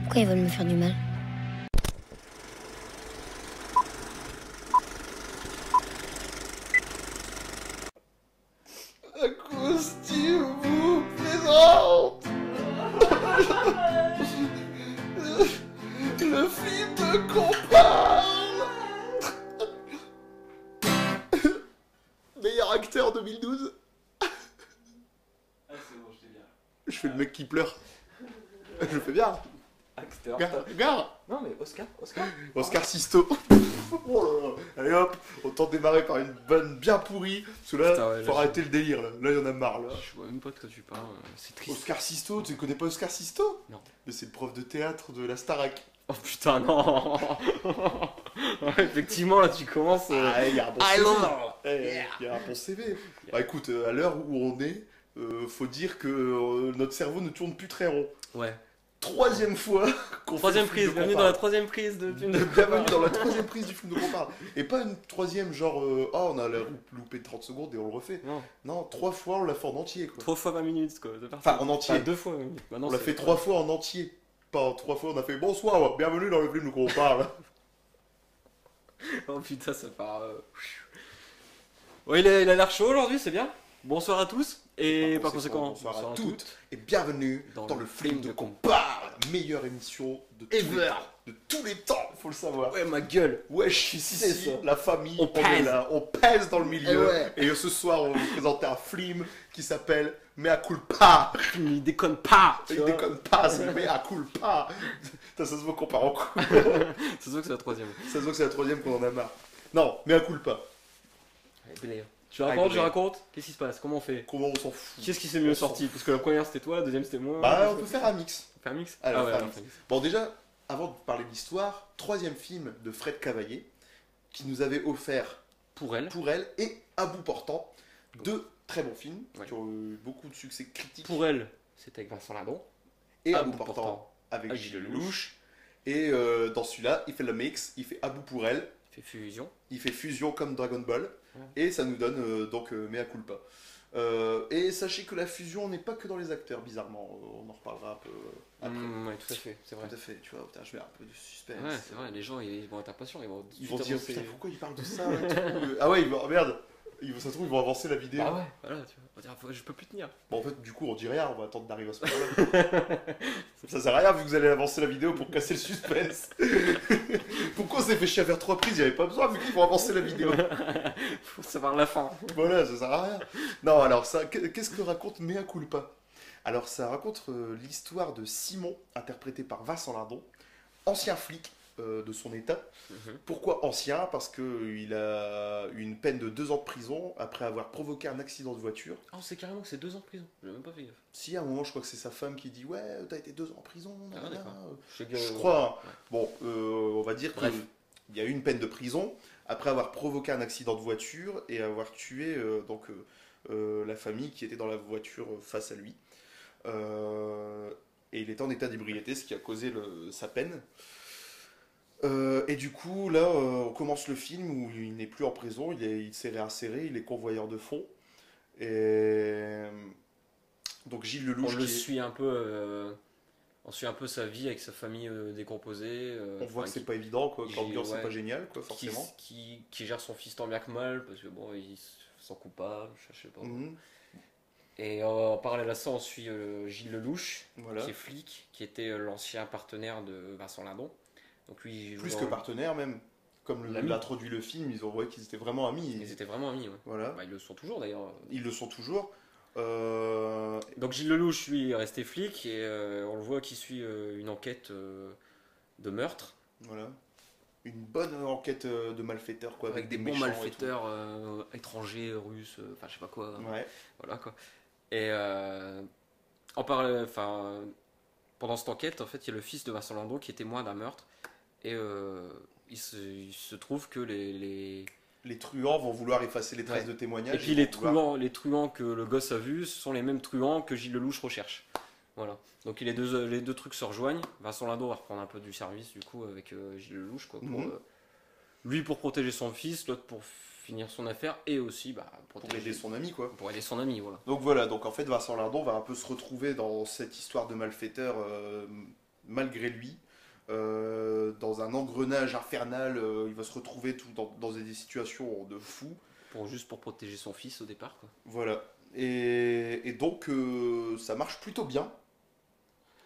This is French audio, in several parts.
Pourquoi ils veulent me faire du mal? Acoustique vous présente le film de qu'on parle. Meilleur acteur 2012. Ah, c'est bon, je t'ai bien. Je fais le mec qui pleure. Je le fais bien. Acteur. Regarde. Non, mais Oscar. Oscar Sisto. Oh là là. Allez hop, autant démarrer par une bonne bien pourrie. Parce que là, Putain, ouais, faut là, arrêter le délire. Là, il y en a marre. Là. Je vois même pas de quoi tu parles, c'est triste. Oscar Sisto, tu connais pas Oscar Sisto? Non. Mais c'est le prof de théâtre de la Starac. Oh putain, non. Ouais, effectivement, là, tu commences. Ah, il y a un bon I CV. love. Il y a un bon CV. Bah écoute, à l'heure où on est, faut dire que notre cerveau ne tourne plus très rond. Ouais. Troisième fois qu'on Troisième fait le film prise, de bienvenue qu'on dans la parle. troisième prise de film de Bienvenue dans la troisième prise du film de qu'on parle. Et pas une troisième genre, oh on a loupé 30 secondes et on le refait. Non, Non, 3 fois on l'a fait en entier quoi. 3 fois 20 minutes, quoi. Enfin en entier. 2 fois 20 minutes. Bah non, On l'a fait 3 fois en entier. Pas 3 fois on a fait bonsoir, bienvenue dans le film de qu'on parle. Oh putain, ça part. Ouais, il a l'air chaud aujourd'hui, c'est bien. Bonsoir à tous. Et par conséquent, bonsoir à toutes et bienvenue Dans dans le le film de qu'on qu'on parle, la meilleure émission de tous les Ever. temps, de tous les temps, faut le savoir. Ouais, ma gueule. Wesh, ici, C'est ça. la famille, On est pèse. là, on pèse dans le milieu. Et ouais. Et ce soir, on va vous présenter un film qui s'appelle Mea culpa. Il déconne pas. tu Il vois. déconne pas, c'est Mea culpa. Putain, ça se voit qu'on part en couille. Ça se voit que c'est la troisième. Ça se voit que c'est la troisième qu'on en a marre. Non, Mea culpa. Allez, Blair. Tu racontes, je raconte. Qu'est-ce qui se passe? Comment on fait? Comment on s'en fout? Qu'est-ce qui s'est mieux sorti? Parce que la première c'était toi, la deuxième c'était moi. Bah, on peut faire un mix. On fait un mix. Alors, Ah ouais, faire un alors, mix. on fait un mix. Bon, déjà, avant de parler de l'histoire, troisième film de Fred Cavaillé, qui nous avait offert Pour elle. Pour elle et À bout portant, deux très bons films Ouais. qui ont eu beaucoup de succès critiques. Pour elle, c'était avec Vincent Lindon. Et À À bout bout portant portant, avec avec Gilles Gilles Lelouch. Et dans celui-là, il fait le mix, il fait À bout pour elle, Il fait Fusion. il fait fusion comme Dragon Ball, Ouais. et ça nous donne donc Mea culpa. Et sachez que la fusion n'est pas que dans les acteurs, bizarrement. On en reparlera un peu après. Ouais, tout à fait, c'est vrai. Tout à fait, tu vois, putain, je mets un peu de suspense. Ouais, c'est vrai, les gens ils vont être impatients, ils vont Ils vont tout se dire, avancer. putain, pourquoi il parle de ça et tout. Ah ouais, oh, merde, ça se trouve, ils vont avancer la vidéo. Ah ouais, voilà, tu vois. On va dire, je peux plus tenir. Bon, en fait, du coup, on dit rien, on va attendre d'arriver à ce moment-là. Ça sert à rien vu que vous allez avancer la vidéo pour casser le suspense. Pourquoi on s'est fait chier à faire 3 prises? Il n'y avait pas besoin vu qu'ils vont avancer la vidéo. Faut savoir la fin. Voilà, ça sert à rien. Non, alors, ça, qu'est-ce que raconte Mea culpa? Alors, ça raconte l'histoire de Simon, interprété par Vincent Lindon, ancien flic de son état. Pourquoi ancien? Parce qu'il a eu une peine de 2 ans de prison après avoir provoqué un accident de voiture. Oh, c'est carrément que c'est 2 ans de prison. J'ai même pas fait gaffe. Si, à un moment, je crois que c'est sa femme qui dit ouais, t'as été 2 ans en prison. Ah, nanana. d'accord. Je crois. Ouais. Bon, on va dire Bref. qu'il y a eu une peine de prison après avoir provoqué un accident de voiture et avoir tué la famille qui était dans la voiture face à lui. Et il était en état d'ébriété, ce qui a causé sa peine. Et du coup, là, on commence le film où il n'est plus en prison, il s'est réinséré, il est convoyeur de fonds. Et donc Gilles Lelouch, On le suit un peu. On suit un peu sa vie avec sa famille décomposée. on voit enfin, que c'est pas évident, quoi, que qui- l'ambiance ouais. n'est pas géniale, quoi, qui, forcément. qui gère son fils tant bien que mal, parce que bon, il se sent coupable, je sais pas. Mhm, Et en parallèle à ça, on suit Gilles Lelouch, voilà. qui est flic, qui était l'ancien partenaire de Vincent Lindon. Donc lui, il joue Plus dans- que partenaire, même. Comme L'ami. l'introduit le film, ils ont voyé qu'ils étaient vraiment amis. Ils étaient vraiment amis, ouais. Voilà. Bah, ils le sont toujours d'ailleurs. Ils le sont toujours. Donc Gilles Lelouch, lui, est resté flic et on le voit qui suit une enquête de meurtre Voilà. Une bonne enquête de malfaiteurs, quoi. avec des bons méchants et tout. malfaiteurs étrangers, russes, enfin je sais pas quoi. Ouais. Voilà quoi. Et pendant cette enquête, en fait, il y a le fils de Vincent Lindon qui est témoin d'un meurtre et il se trouve que Les truands vont vouloir effacer les traces Ouais. de témoignages. et puis ils vont vouloir- les truands que le gosse a vus, ce sont les mêmes truands que Gilles Lelouch recherche. Voilà. Donc les deux trucs se rejoignent. Vincent Lindon va reprendre un peu du service du coup avec Gilles Lelouch quoi, Mhm. lui pour protéger son fils, l'autre pour finir son affaire et aussi pour aider son ami, quoi. pour aider son ami. Voilà. Donc voilà, donc en fait Vincent Lindon va un peu se retrouver dans cette histoire de malfaiteurs malgré lui. Dans un engrenage infernal, il va se retrouver dans des situations de fou. Juste pour protéger son fils au départ, quoi. Voilà. Et donc, ça marche plutôt bien.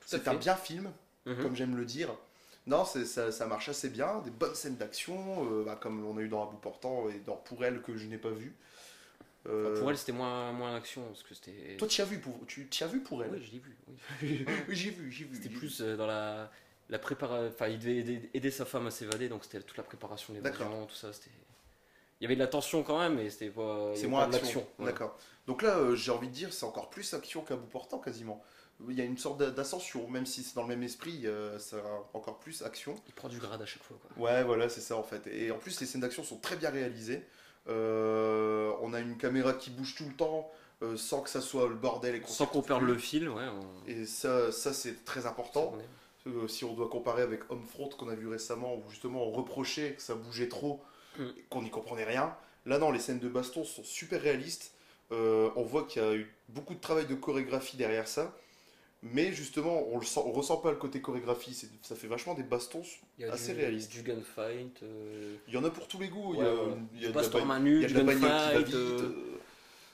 C'est un bien film, comme j'aime le dire. Non, ça marche assez bien. Des bonnes scènes d'action, comme on a eu dans À bout portant et dans Pour elle, que je n'ai pas vu. Pour elle, c'était moins action. Parce que c'était... Toi, tu as vu Pour elle? Oui, je l'ai vu. Oui. Oui, j'ai vu. C'était plus dans la préparation. Enfin, il devait aider sa femme à s'évader, donc c'était toute la préparation des l'évasion, tout ça. C'était... Il y avait de la tension quand même, mais c'était pas. C'est moins pas de action. l'action. Voilà. D'accord. Donc là, j'ai envie de dire, c'est encore plus action qu'à bout portant quasiment. Il y a une sorte d'ascension, même si c'est dans le même esprit, ça a encore plus action. Il prend du grade à chaque fois, quoi. Ouais, voilà, c'est ça en fait. Et en plus, les scènes d'action sont très bien réalisées. On a une caméra qui bouge tout le temps, sans que ça soit le bordel et sans qu'on perde le fil, ouais. Et ça c'est très important. Si on doit comparer avec Homefront qu'on a vu récemment, où justement on reprochait que ça bougeait trop, qu'on n'y comprenait rien. Là non, les scènes de baston sont super réalistes. On voit qu'il y a eu beaucoup de travail de chorégraphie derrière ça. Mais justement, on ressent pas le côté chorégraphie, ça fait vachement des bastons assez réalistes. Du gunfight. Il y en a pour tous les goûts. Ouais, il y a du baston à main nue, de la bagnole qui va gunfight. vite.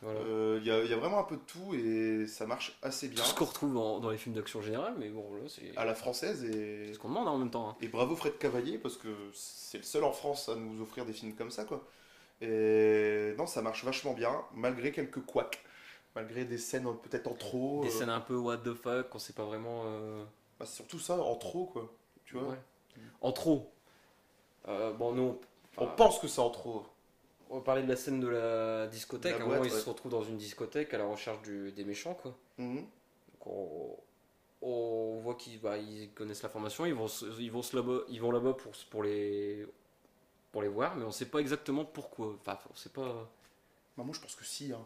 Voilà. Il y a vraiment un peu de tout et ça marche assez bien. Tout ce qu'on retrouve dans les films d'action générale, mais bon, là c'est. À la française C'est ce qu'on demande en même temps. Hein. Et bravo Fred Cavalier parce que c'est le seul en France à nous offrir des films comme ça, quoi. Et non, ça marche vachement bien, malgré quelques couacs. Malgré des scènes peut-être en trop. Des scènes un peu what the fuck, on sait pas vraiment. Bah, c'est surtout ça, en trop, quoi. Tu vois. Ouais. En trop. Bon, nous. On pense que c'est en trop. On va parler de la scène de la discothèque. À un moment, ils ouais. se retrouvent dans une discothèque à la recherche des méchants, quoi. Donc on voit qu'ils ils connaissent la formation, ils vont là-bas pour les voir, mais on sait pas exactement pourquoi. Enfin, on sait pas. Bah, moi, je pense que si. Hein.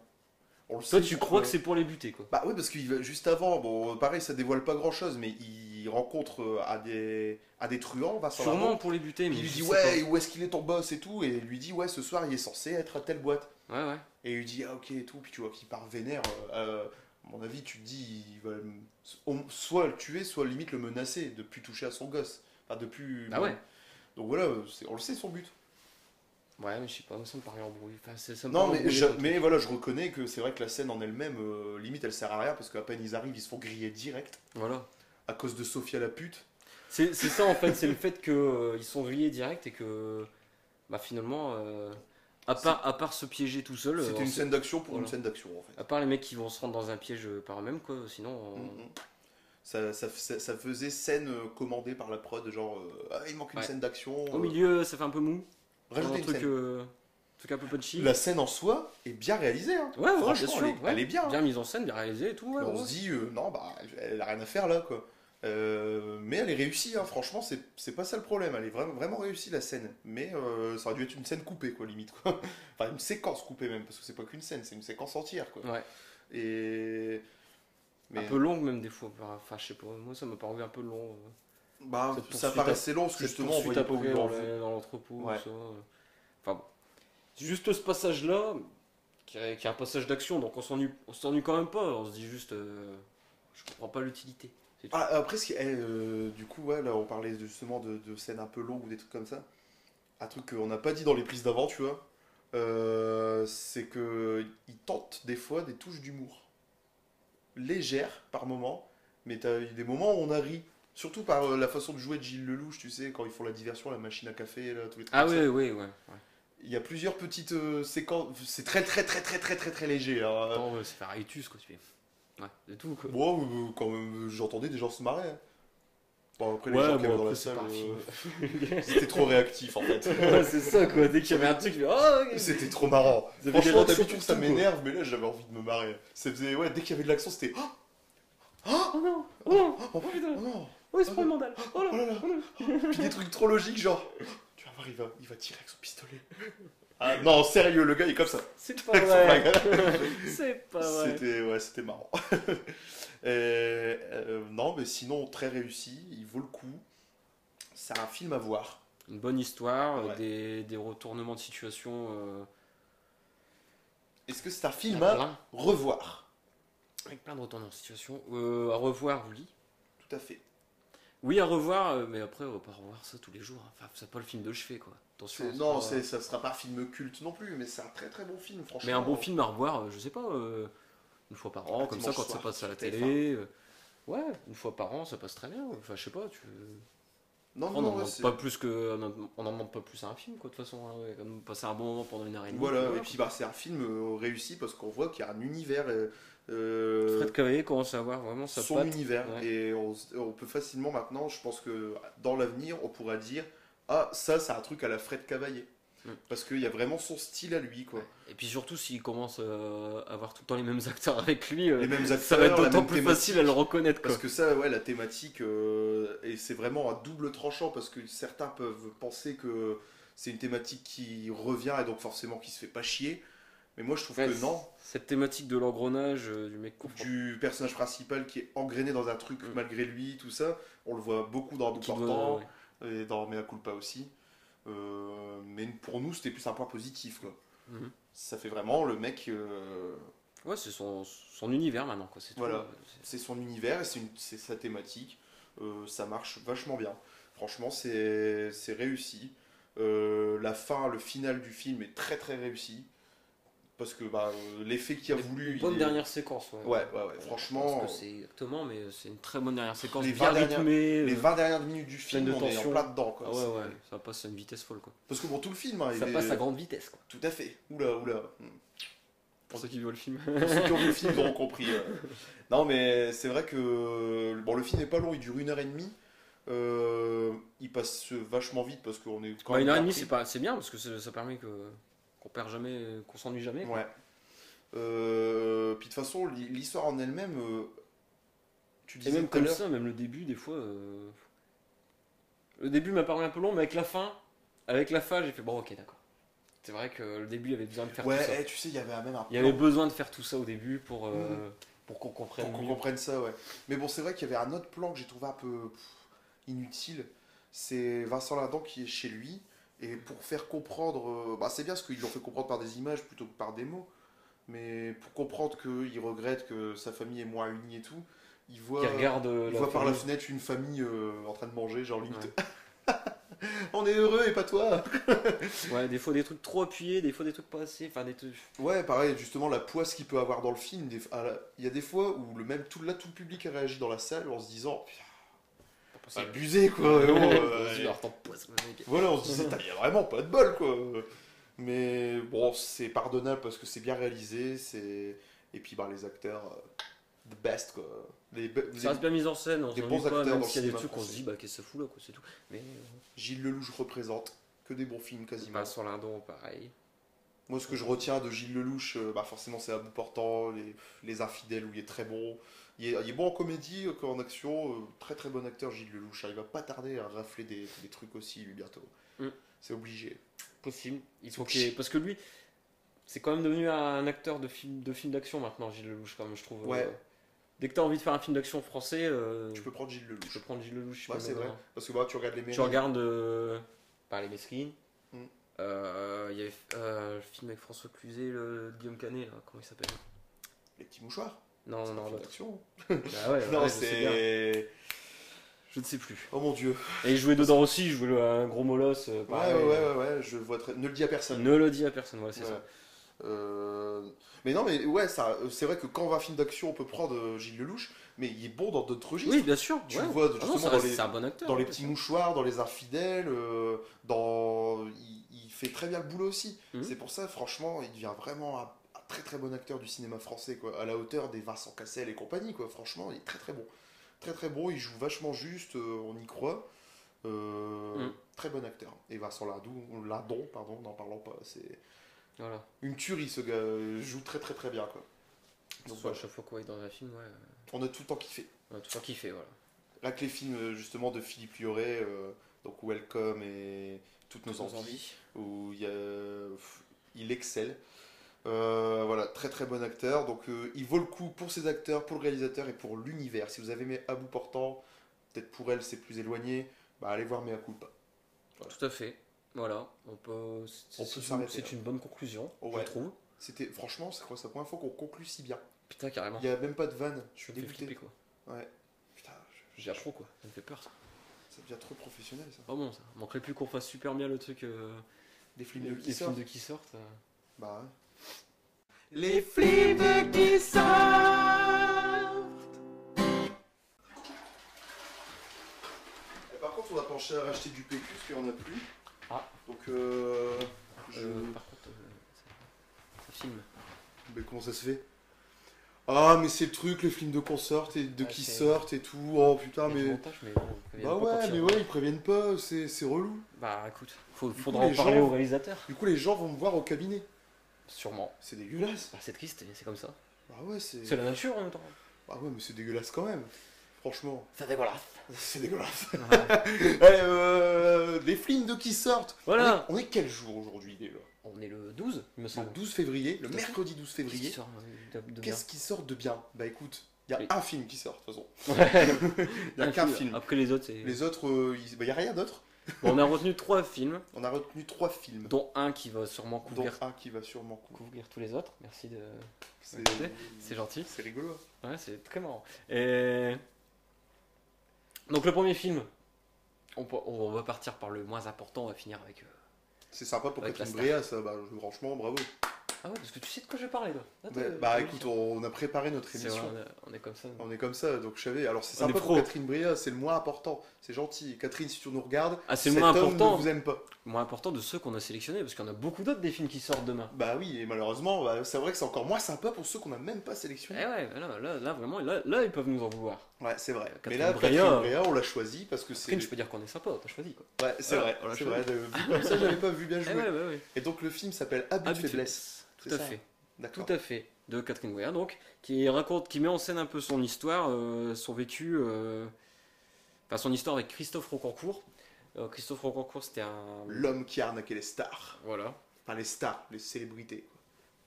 On le Toi, sait, tu crois que c'est pour les buter, quoi. Bah oui, parce qu'il va juste avant, bon, pareil, ça dévoile pas grand chose, mais il rencontre à des truands, Vincent Sûrement Lindon, pour les buter, mais il lui je dit sais ouais, pas. où est-ce qu'il est ton boss et tout, et il lui dit ouais, ce soir il est censé être à telle boîte. Ouais. Et il lui dit ah ok et tout, puis tu vois qu'il part vénère. À mon avis, tu te dis, il va soit le tuer, soit limite le menacer de plus toucher à son gosse. Enfin, de plus. Ah ouais. Donc voilà, on le sait son but. Ouais, mais je sais pas, ça me paraît embrouillé. Enfin, ça me Non, paraît mais, embrouillé, mais voilà, je reconnais que c'est vrai que la scène en elle-même, limite, elle sert à rien parce qu'à peine ils arrivent, ils se font griller direct. Voilà. À cause de Sophia la pute. C'est ça en fait, c'est le fait qu'ils sont grillés direct et que finalement, à part se piéger tout seul. C'était une scène d'action pour une scène d'action en fait. À part les mecs qui vont se rendre dans un piège par eux-mêmes, quoi, sinon. Ça faisait scène commandée par la prod, genre il manque une scène d'action. Au milieu, ça fait un peu mou. Rajouter une scène. Truc un peu punchy. La scène en soi est bien réalisée. Hein. Ouais, franchement, bien sûr, elle est bien. Bien mise en scène, bien réalisée et tout. Ouais, on se dit, non, elle a rien à faire là, quoi. Mais elle est réussie, hein. Franchement, c'est pas ça le problème. Elle est vraiment réussie la scène. Mais ça aurait dû être une scène coupée, quoi, limite. Quoi. Enfin, une séquence coupée même, parce que c'est pas qu'une scène, c'est une séquence entière, quoi. Ouais. Mais... Un peu longue, même des fois. Enfin, je sais pas, moi ça m'a paru un peu long. Bah, ça paraissait long, parce que justement, on voyait pas où dans l'entrepôt, ça. Enfin bon. Juste ce passage-là, qui est un passage d'action, donc on s'ennuie quand même pas. On se dit juste, je comprends pas l'utilité. Après, du coup, ouais, là, on parlait justement de scènes un peu longues ou des trucs comme ça. Un truc qu'on n'a pas dit dans les prises d'avant, tu vois, c'est qu'ils tentent des fois des touches d'humour. Légères par moment, mais t'as eu des moments où on a ri. Surtout par la façon de jouer de Gilles Lelouch, tu sais, quand ils font la diversion, la machine à café, là, tous les trucs. Ah oui. Il y a plusieurs petites séquences, c'est très léger. Hein. Attends, c'est faire Aitus, quoi, tu fais. Ouais, c'est tout, quoi. Bon, quand même, j'entendais des gens se marrer. Hein. Bon, après, les gens qui étaient dans la salle, c'était trop réactif, en fait. Ouais, c'est ça, quoi. Dès qu'il y avait un truc, c'était trop marrant. Franchement, d'habitude, ça m'énerve, mais là, j'avais envie de me marrer. Ça faisait, dès qu'il y avait de l'action, c'était... Oh non, oh putain, oh non, il se prend le mandal, oh là. Puis des trucs trop logiques, genre... Tu vas voir, il va tirer avec son pistolet. Ah non, sérieux, le gars il est comme ça. C'est pas vrai. C'est pas vrai. C'était marrant. Non, mais sinon, très réussi, il vaut le coup. C'est un film à voir. Une bonne histoire, des retournements de situation. Est-ce que c'est un film à revoir? Avec plein de retournements de situation. À revoir, oui. Tout à fait. Oui, à revoir, mais après, on va pas revoir ça tous les jours. Enfin, c'est pas le film de chevet, quoi. Attention. Non, ça sera pas un film culte non plus, mais c'est un très très bon film, franchement. Mais un bon film à revoir, je sais pas, une fois par an, comme ça, quand ça passe à la télé. Ouais, une fois par an, ça passe très bien. Enfin, je sais pas, tu. Non, On n'en non, ouais, demande pas plus que. On en demande pas plus à un film, quoi, de toute façon. Hein, ouais, comme passer un bon moment pendant une heure et demie. Voilà, et puis bah, c'est un film réussi parce qu'on voit qu'il y a un univers. Fred Cavalier commence à avoir vraiment sa son patte. univers. Ouais. Et on peut facilement maintenant, je pense que dans l'avenir, on pourra dire ah, ça, c'est un truc à la Fred Cavalier. Parce qu'il y a vraiment son style à lui, quoi. Et puis surtout, s'il commence à avoir tout le temps les mêmes acteurs avec lui, Les mêmes acteurs, ça va être la d'autant même plus thématique. facile à le reconnaître, quoi. Parce que ça, ouais, la thématique, et c'est vraiment un double tranchant, parce que certains peuvent penser que c'est une thématique qui revient et donc forcément qui se fait pas chier. Mais moi je trouve que non. Cette thématique de l'engrenage, du mec Du personnage principal qui est engrainé dans un truc malgré lui, tout ça, on le voit beaucoup dans Bout Portant et dans Mea Culpa aussi. Mais pour nous c'était plus un point positif, quoi. Ça fait vraiment le mec. Ouais, c'est son univers maintenant, quoi. C'est voilà, tout. c'est son univers et c'est sa thématique. Ça marche vachement bien. Franchement, c'est réussi. La fin, le final du film est très très réussi. Parce que bah, l'effet qu'il a voulu. Une bonne dernière séquence, ouais. Ouais, franchement. Je pense que c'est exactement, mais c'est une très bonne dernière séquence. Les bien 20 rythmée. Les 20 dernières minutes du film, de on est en plein dedans, quoi. Ah ouais, ça passe à une vitesse folle, quoi. Parce que bon, tout le film. Hein, ça passe à grande vitesse, quoi. Tout à fait. Oula. Pour ceux qui voient le film. Pour ceux qui ont vu le film, ils auront compris. Non, mais c'est vrai que bon, le film n'est pas long, il dure 1h30. Il passe vachement vite parce qu'on est quand même. 1h30, c'est bien parce que ça permet qu'on perd jamais, qu'on s'ennuie jamais. Quoi. Ouais. Puis de toute façon, l'histoire en elle-même, tu disais. Et même comme ça, même le début, des fois. Le début m'a paru un peu long, mais avec la fin, j'ai fait bon, ok, d'accord. C'est vrai que le début, il y avait besoin de faire tout ça. Ouais, tu sais, il y avait même un plan. Il y avait besoin de faire tout ça au début pour qu'on comprenne. Pour qu'on comprenne ça, ouais. Mais bon, c'est vrai qu'il y avait un autre plan que j'ai trouvé un peu inutile. C'est Vincent Lindon qui est chez lui. Et pour faire comprendre. Bah, c'est bien parce qu'ils l'ont fait comprendre par des images plutôt que par des mots. Mais pour comprendre qu'il regrette que sa famille est moins unie et tout, il voit par la fenêtre une famille en train de manger, genre limite. Ouais. On est heureux et pas toi. Ouais, des fois des trucs trop appuyés, des fois des trucs pas assez. Enfin, des trucs. Ouais, pareil, justement, la poisse qu'il peut avoir dans le film. Il y a des fois où tout le public a réagi dans la salle en se disant. Abusé, quoi. Voilà, on se disait, il n'y a vraiment pas de bol, quoi. Mais bon, c'est pardonnable parce que c'est bien réalisé. Et puis bah, les acteurs, the best, quoi. Ça reste bien mis en scène, on des bons bons acteurs, même dans s'il y a des trucs français. on se dit, bah qu'est-ce que ça fout là, quoi, c'est tout. Mais, Gilles Lelouch représente que des bons films quasiment. Vincent Lindon, pareil. Moi, ce que je retiens de Gilles Lelouch, bah, forcément, c'est À bout portant, les Infidèles où il est très bon. Il est bon en comédie qu'en action. Très très bon acteur, Gilles Lelouch. Il va pas tarder à rafler des trucs aussi, lui, bientôt. C'est obligé. Possible. Il faut parce que lui, c'est quand même devenu un acteur de film d'action maintenant, Gilles Lelouch, quand même, je trouve. Ouais. Dès que tu as envie de faire un film d'action français, tu peux prendre Gilles Lelouch. Tu peux prendre Gilles Lelouch. Ouais, c'est vrai. Parce que bah, tu regardes les Mesrine. Tu regardes Les Mesrines. Il y avait le film avec François Cluzet, Guillaume Canet, là, comment il s'appelle? Les Petits Mouchoirs. Non, l'action. Ah ouais, non, c'est. Je ne sais plus. Oh mon dieu. Et il jouait dedans aussi, il jouait un gros molosse. Ouais, je vois très. Ne le dis à personne. Ne le dis à personne, ouais, c'est ça. Mais non, mais ouais, c'est vrai que quand on voit un film d'action, on peut prendre Gilles Lelouch, mais il est bon dans d'autres registres. Oui, bien sûr. Tu le vois justement c'est un bon acteur, dans Les Petits Mouchoirs, dans Les Infidèles, il fait très bien le boulot aussi. C'est pour ça, franchement, il devient vraiment un très très bon acteur du cinéma français, quoi, à la hauteur des Vincent Cassel et compagnie, quoi. Franchement, il est très très bon. Très très bon, il joue vachement juste, on y croit. Très bon acteur. Et Vincent Lindon, pardon, n'en parlons pas, c'est voilà. Une tuerie, ce gars joue très très très bien, quoi. Donc à chaque fois qu'on est dans un film, ouais. On a tout le temps kiffé. On a tout le temps kiffé, voilà. Là que les films justement de Philippe Lioré, donc Welcome et Toutes nos envies, où il excelle. Voilà, très très bon acteur. Donc il vaut le coup pour ses acteurs, pour le réalisateur et pour l'univers. Si vous avez aimé À bout portant, peut-être pour elle c'est plus éloigné, bah allez voir Mea Culpa. Voilà. Tout à fait. Voilà, c'est une bonne conclusion, je trouve. Franchement, c'est la première fois qu'on conclut si bien. Putain, carrément. Il n'y a même pas de vanne, je suis dégoûté. Flipper, quoi. Ouais. Putain, j'ai trop, quoi. Ça me fait peur, ça. Ça devient trop professionnel, ça. Pas bon ça. Manquerait plus qu'on fasse super bien le truc. Des films de qui les sortent. films de qui sortent. Bah ouais. Les films qui sortent. Et par contre, on a penché à racheter du PQ parce qu'il n'y en a plus. Ah. Donc, Par contre, ça filme. Mais comment ça se fait? Ah, mais c'est le truc, les films de consort et de Ouais, qui c'est- sortent et tout. Oh putain, Il y a du mais. montage, mais bon, ils préviennent Bah pas quand ouais, ils mais reviennent. ouais, ils préviennent pas, c'est relou. Bah écoute, coup, faudra en les parler gens- au réalisateur. Du coup, les gens vont me voir au cabinet. Sûrement. C'est dégueulasse. Bah, c'est triste, c'est comme ça. Bah ouais, c'est. C'est la nature en même temps. Bah ouais, mais c'est dégueulasse quand même. Franchement, C'est dégueulasse. c'est dégueulasse. Ouais. Des films de qui sortent. Voilà. On est quel jour aujourd'hui déjà? On est le 12, il me Le semble. 12 février, le Tout à fait. mercredi 12 février. Qui sort, de bien. Qu'est-ce qui sort de bien? Bah écoute, il y a Oui. un film qui sort de toute façon. Ouais. Il y a qu'un film. Après les autres, c'est. Les autres, il y a rien d'autre. Bon, on a retenu 3 films, On a retenu 3 films, dont un qui va sûrement dont couvrir, un qui va sûrement couvrir. couvrir tous les autres. Merci de. C'est C'est gentil. C'est rigolo. Ouais, c'est très marrant. Et... Donc le premier film, on va partir par le moins important, on va finir avec... C'est sympa pour Avec Catherine la Breillat, ça. Bah, franchement, bravo. Ah ouais, parce que tu sais de quoi je vais parler, toi. Bah écoute, on a préparé notre C'est émission. vrai, on est comme ça. On est comme ça, donc je savais. Alors c'est On est sympa pour pro. Catherine Breillat, c'est le moins important. C'est gentil. Catherine, si tu nous regardes, Ah, c'est le cet moins homme important. ne vous aime pas. Moins important de ceux qu'on a sélectionnés, parce qu'il y en a beaucoup d'autres des films qui sortent demain. Bah oui, et malheureusement, bah, c'est vrai que c'est encore moins sympa pour ceux qu'on n'a même pas Eh sélectionnés. ouais, là vraiment, là, ils peuvent nous en vouloir. Ouais, c'est vrai. Mais Catherine là, Breillat, Catherine Breillat, on l'a choisi parce que c'est. Après, je peux dire qu'on est sympa, t'as choisi quoi. Ouais, c'est Ouais, vrai, on l'a c'est choisi. vrai. Vu comme ça, j'avais pas vu bien Eh jouer. ouais. Et donc le film s'appelle Abus de Abus de faiblesse. Tout C'est à ça fait. D'accord. Tout à fait, de Catherine Breillat, donc, qui met en scène un peu son histoire, son vécu, enfin son histoire avec Christophe Rocancourt. Christophe Rocancourt, c'était un... L'homme qui a arnaqué les stars. Voilà. Enfin, les stars, les célébrités.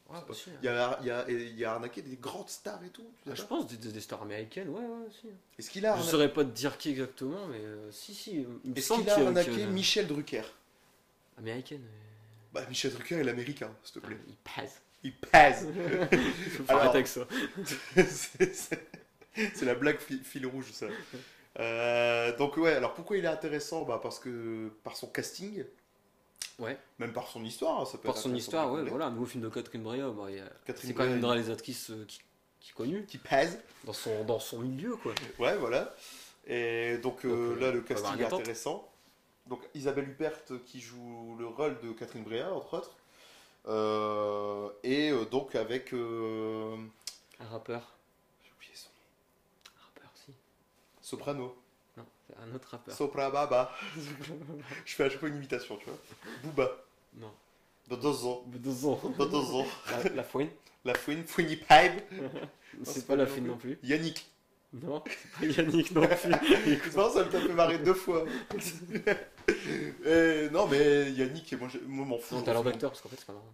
Ouais, C'est pas- aussi, hein. Il a arnaqué des grandes stars et tout. tu sais Je pas pense des stars américaines, ouais, aussi. Est-ce qu'il a Je arnaqué, saurais pas te dire qui exactement, mais si, il me Est-ce semble qu'il a qu'il y arnaqué Michel Drucker? Américaine. Bah, Michel Drucker est l'américain, s'il te plaît. Il passe. Il pèse. Faut Alors- arrêter avec ça. C'est la blague fil rouge, ça. Donc ouais, alors pourquoi il est intéressant? Bah parce que par son casting, Ouais. même par son histoire, hein, ça peut Par être son intéressant histoire, de ouais, découvrir. voilà, un nouveau film de Catherine Breillat. Catherine C'est quand même une Breillat, réalisatrice qui est connue qui pèse. dans son milieu, quoi. Ouais, voilà. Et donc, là, le on va avoir casting une est attente. intéressant. Donc Isabelle Huppert qui joue le rôle de Catherine Breillat, entre autres. Donc avec... Un rappeur. J'ai oublié son nom. Un rappeur, si. Soprano. Non, c'est un autre rappeur. Sopra Baba. Je fais à chaque fois une imitation, tu vois. Booba. Non. Dodozo. Deux ans. Dodozo. La fouine. La Fouine. Fouini Pipe. C'est pas la fouine non plus. Yannick. Non, c'est pas Yannick non plus. Écoute, non, ça me t'a fait marrer 2 fois. Non, mais Yannick, moi m'en fous. Non, t'as l'air d'acteur parce qu'en fait c'est pas marrant.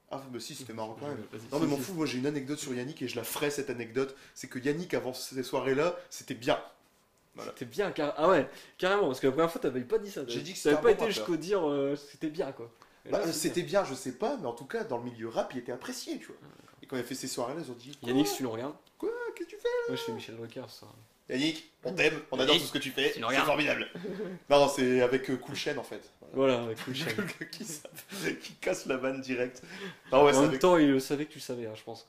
Ah, mais si, c'était marrant quand même. Vas-y, Non, mais si, m'en si. fous, moi j'ai une anecdote sur Yannick et je la ferai cette anecdote. C'est que Yannick, avant ces soirées-là, c'était bien. C'était bien, ah ouais, carrément, parce que la première fois t'avais pas dit ça. J'ai dit que t'avais c'était pas un été bon jusqu'au dire c'était bien quoi. Et Bah, là, c'est c'était bien, je sais pas, mais en tout cas, dans le milieu rap, il était apprécié, tu vois. Et quand il a fait ces soirées-là, ils ont dit bien. Yannick, si tu nous regardes, Quoi? Qu'est-ce que tu fais? moi je fais Michel Drucker, ça. Yannick, on t'aime, on adore Yannick, tout ce que tu fais, tu nous c'est regardes. formidable. Non, c'est avec Cool Chain en fait. Voilà. Voilà, avec Cool Chain. qui casse la vanne direct. Non, ouais, c'est En même avec... temps, il savait que tu le savais, hein, je pense.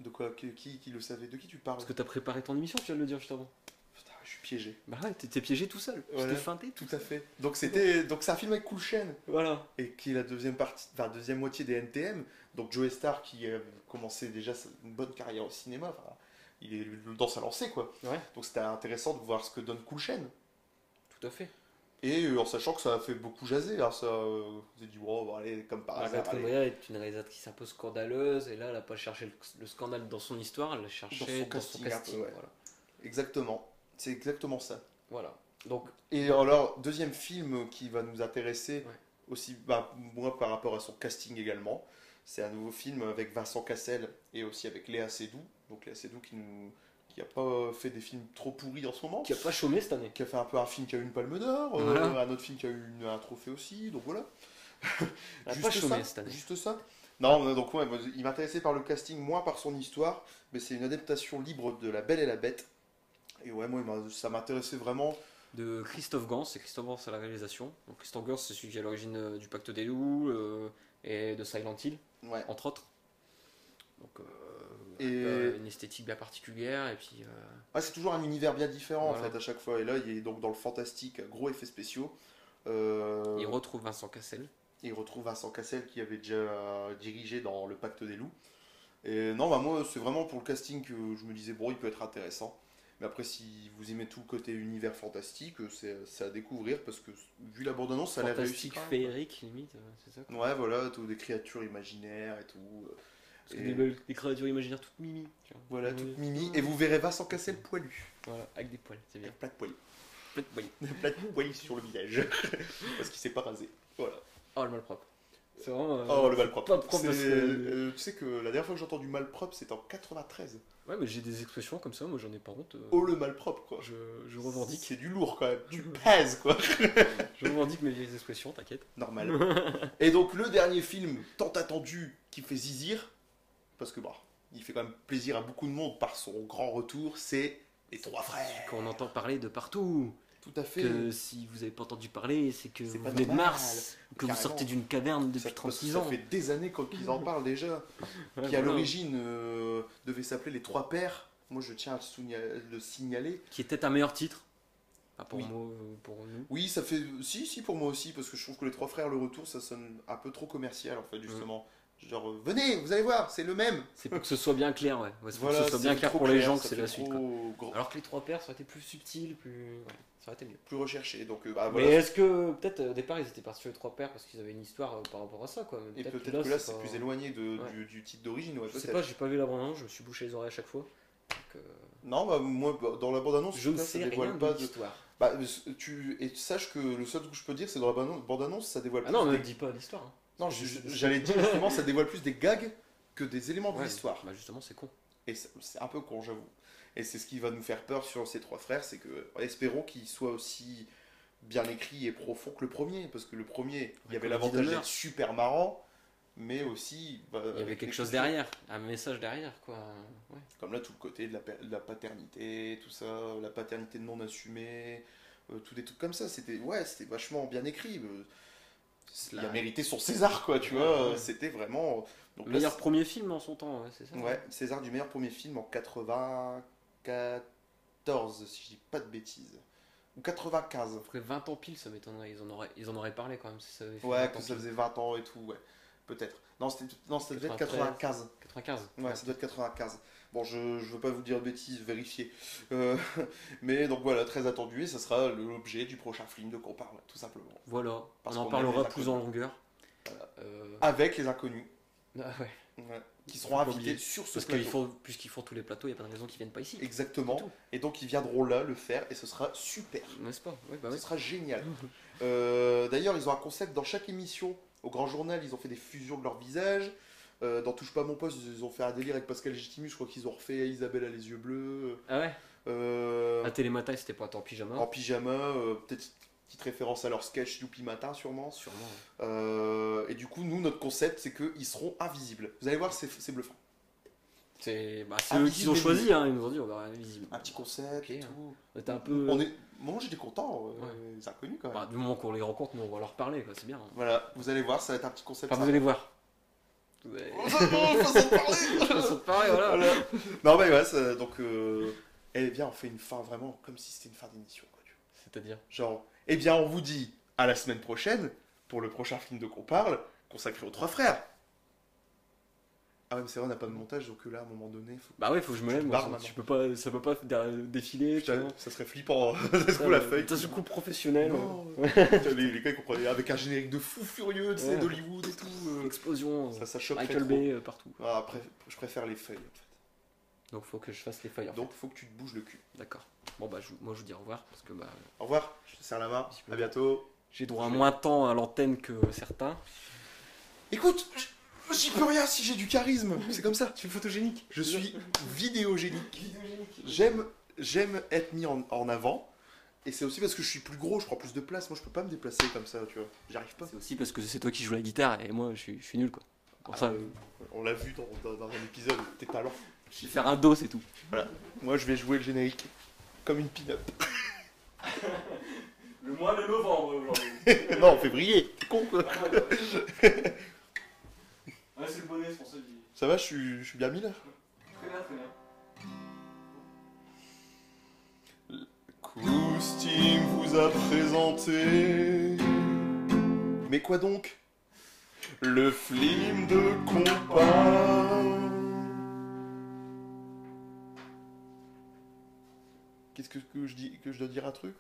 De quoi? Qui le savait? De qui tu parles? Parce que t'as préparé ton émission, tu viens de le dire juste avant. Putain, je suis piégé. Bah ouais, t'étais piégé tout seul. Voilà. T'étais feinté. Tout à fait. Donc c'est un film avec Cool Chain. Voilà. Et qui est la deuxième moitié des NTM. Donc Joe Star qui a commencé déjà une bonne carrière au cinéma. Enfin, il est dans sa lancée quoi. Ouais, Donc c'était intéressant de voir ce que donne Cool Chain. tout à fait. Et en sachant que ça a fait beaucoup jaser. Alors ça, vous avez dit, oh, bon, allez, comme par hasard. Catherine allez. Breillat est une réalisatrice un peu scandaleuse, et là, elle a pas cherché le scandale dans son histoire, elle l'a cherché dans son casting, un peu, casting. ouais. Voilà. Exactement. C'est exactement ça. Voilà. Donc, Et alors, deuxième film qui va nous intéresser Ouais. aussi, bah, moi par rapport à son casting également, c'est un nouveau film avec Vincent Cassel et aussi avec Léa Seydoux. Donc Léa Seydoux qui a pas fait des films trop pourris en ce moment, qui a pas chômé cette année. qui a fait un peu un film qui a eu une Palme d'Or, Voilà. un autre film qui a eu un trophée aussi, donc voilà. Elle a pas chômé cette année. Juste ça. Non, donc ouais, moi, il m'intéressait par le casting, moins par son histoire, mais c'est une adaptation libre de La Belle et la Bête. Et ouais, moi, ça m'intéressait vraiment. de Christophe Gans. C'est Christophe Gans à la réalisation. Donc Christophe Gans, c'est celui qui est à l'origine du Pacte des loups et de Silent Hill, Ouais. entre autres. Donc Et une esthétique bien particulière et puis ouais, c'est toujours un univers bien différent Voilà. en fait à chaque fois. Et là, il est donc dans le fantastique, gros effets spéciaux. il retrouve Vincent Cassel. Il retrouve Vincent Cassel qui avait déjà dirigé dans Le Pacte des loups. Et non, bah moi, c'est vraiment pour le casting que je me disais, bon, il peut être intéressant. Mais après, si vous aimez tout le côté univers fantastique, c'est à découvrir parce que, vu la bande-annonce, ça a l'air réussi. Fantastique, quand même, féerique, limite, c'est ça quoi. quoi. Ouais, voilà, tout, des créatures imaginaires et tout. Parce que Et des créatures imaginaires toutes mimi. Tu vois. voilà, toute mimi. Et vous verrez Vincent Cassel poilu. Voilà, avec des poils, c'est bien. Avec plein de poils. Plein de poils. Plein de poils sur le visage. Parce qu'il s'est pas rasé. Voilà. Oh, le malpropre. C'est vraiment. Oh, le malpropre. Pas propre C'est- parce que- tu sais que la dernière fois que j'ai entendu malpropre, c'était en 93. Ouais, mais j'ai des expressions comme ça, moi j'en ai pas honte. Oh, le malpropre, quoi. Je revendique. C'est du lourd quand même. Tu pèses, quoi. Je revendique mes vieilles expressions, t'inquiète. Normal. Et donc, le dernier film tant attendu qui fait zizir, parce que bah, il fait quand même plaisir à beaucoup de monde par son grand retour, c'est Les Trois Frères. Qu'on entend parler de partout. Tout à fait. Que si vous avez pas entendu parler, c'est que C'est vous pas venez de normal. Mars, que vous Carrément. sortez d'une caverne depuis Ça- 36 ça ans. fait des années qu'ils en parlent déjà. Ouais, Qui à voilà. l'origine devait s'appeler Les Trois Pères. Moi, je tiens à le signaler. Qui était un meilleur titre. Pas pour, Oui. moi, pour nous. Oui, ça fait. Si, pour moi aussi, parce que je trouve que Les Trois Frères, le retour, ça sonne un peu trop commercial, en fait, justement. Genre, venez, vous allez voir, c'est le même. C'est pour que ce soit bien clair, ouais. Ouais, c'est pour Voilà, que ce soit bien c'est clair trop pour les gens ça que c'est fait la suite. Quoi. trop Alors que les trois pères, ça aurait été plus subtil, plus. Ouais, ça aurait été mieux. plus recherché. Donc, bah, Mais voilà. est-ce que, peut-être au départ, ils étaient partis sur les trois pères parce qu'ils avaient une histoire par rapport à ça, quoi. Mais Et peut-être que là, c'est pas- plus éloigné Ouais. du titre d'origine, ouais, Je sais peut-être. pas, j'ai pas vu la bande-annonce, je me suis bouché les oreilles à chaque fois. Donc, Non, bah, moi, bah, dans la bande-annonce, je en ne tout cas, ça sais rien dévoile de pas de. l'histoire. Bah, et sache que le seul truc que je peux dire, c'est dans la bande-annonce, ça dévoile Ah plus non, des... me dis pas l'histoire. Hein. Non, j'allais dire justement, ça dévoile plus des gags que des éléments de Ouais, l'histoire. Bah justement, c'est con. Et c'est un peu con, j'avoue. Et c'est ce qui va nous faire peur sur ces trois frères, c'est que espérons qu'il soit aussi bien écrit et profond que le premier, parce que le premier, il y avait comme l'avantage dit d'être super marrant, mais aussi bah, Il y avait avec quelque les chose questions. derrière, un message derrière, quoi. Ouais. Comme là, tout le côté de la paternité, tout ça, la paternité non assumée, tous des trucs comme ça. C'était vachement bien écrit. Il a La- mérité son César, quoi, tu Ouais, vois. ouais. C'était vraiment. Donc là, Meilleur premier film en son temps, ouais, c'est ça. ouais, César du meilleur premier film en 94, si je dis pas de bêtises. Ou 95. Après 20 ans pile, ça m'étonnerait. Ils en auraient parlé quand même si ça avait fait Ouais, 20 que ans ça pile. faisait 20 ans et tout, ouais. Peut-être. Non, ça devait être 93. 95. 95. Ouais, ça doit être 95. Bon, je veux pas vous dire de bêtises, vérifier. Mais donc voilà, très attendu, et ça sera l'objet du prochain film de qu'on parle, tout simplement. Voilà, Parce on en qu'on parlera aime les plus en longueur. Voilà. Euh, Avec les inconnus, Ah ouais. ouais, qui seront Faut pas invités oublier. sur ce Parce plateau. puisqu'ils font tous les plateaux, il n'y a pas de raison qu'ils viennent pas ici. Exactement. C'est tout. Et donc ils viendront là le faire, et ce sera super. N'est-ce pas? Ouais, bah Ce ouais. sera génial. D'ailleurs, ils ont un concept dans chaque émission. Au Grand Journal, ils ont fait des fusions de leur visage. Dans Touche pas mon poste, ils ont fait un délire avec Pascal Légitimus. Je crois qu'ils ont refait Isabelle a les yeux bleus. Ah ouais. À En Télématin, c'était pas en pyjama. pyjama, peut-être petite référence à leur sketch Youpi Matin, sûrement. Sûrement. Et du coup, nous, notre concept, c'est qu'ils seront invisibles. Vous allez voir, c'est bluffant. C'est eux Invisible qui ont et choisi, hein. Ils nous ont dit on va invisible. Un petit concept Ok, et hein. tout. On était un peu. Moi, j'étais content. Ouais. Les inconnus, quand même. Bah, du moment qu'on les rencontre, nous on va leur parler, quoi. C'est bien. Hein. Voilà, vous allez voir, ça va être un petit concept. Enfin, vous allez voir. Vous allez- Façon de parler. Façon de parler, voilà. Voilà. Non, mais ouais, donc, eh bien, on fait une fin vraiment comme si c'était une fin d'émission, quoi. Tu vois. C'est-à-dire. Genre, eh bien, on vous dit à la semaine prochaine pour le prochain film de qu'on parle, consacré aux trois frères. Ah ouais, mais c'est vrai, on n'a pas de montage, donc là, à un moment donné, faut... Bah ouais, faut que je me Tu lève. te moi, barres ça peut pas défiler. tu Putain, vois. ça serait flippant, ça se trouve la feuille. Ça se coupe professionnel. Non. Putain, les gars, ils comprenaient, avec un générique de fou furieux, tu sais, Ouais. d'Hollywood et tout. Explosion. Ça choquerait Michael trop. Bay partout. Ah, après, je préfère les feuilles, en fait. Donc faut que je fasse les feuilles. Donc, faut que tu te bouges le cul. D'accord. Bon bah moi je vous dis au revoir parce que bah Au revoir, je te serre la main, à bientôt. j'ai droit à moins de temps à l'antenne que certains. Écoute, j'y peux rien si j'ai du charisme, c'est comme ça. Je suis photogénique. Je suis vidéogénique. J'aime être mis en avant. Et c'est aussi parce que je suis plus gros, je prends plus de place. Moi, je peux pas me déplacer comme ça, tu vois. J'y arrive pas. C'est aussi parce que c'est toi qui joues la guitare et moi je suis nul quoi. Pour ça, On l'a vu dans un épisode, tes talents. je vais faire un dos c'est tout. Moi, je vais jouer le générique comme une pin-up. Le mois de novembre aujourd'hui. Non, en février. T'es con, quoi. Ouais, c'est le bonnet, c'est pour ça que je dis. Ça va, je suis bien mis, là? Très bien, très bien. Coustim vous a présenté... Mais quoi donc? Le film de compas. Qu'est-ce que je dis? Que je dois dire un truc?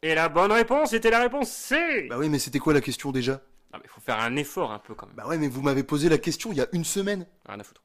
Et la bonne réponse était la réponse C. Bah oui, mais c'était quoi la question déjà? Non mais faut faire un effort un peu quand même. Bah ouais, mais vous m'avez posé la question il y a une semaine. Rien à foutre.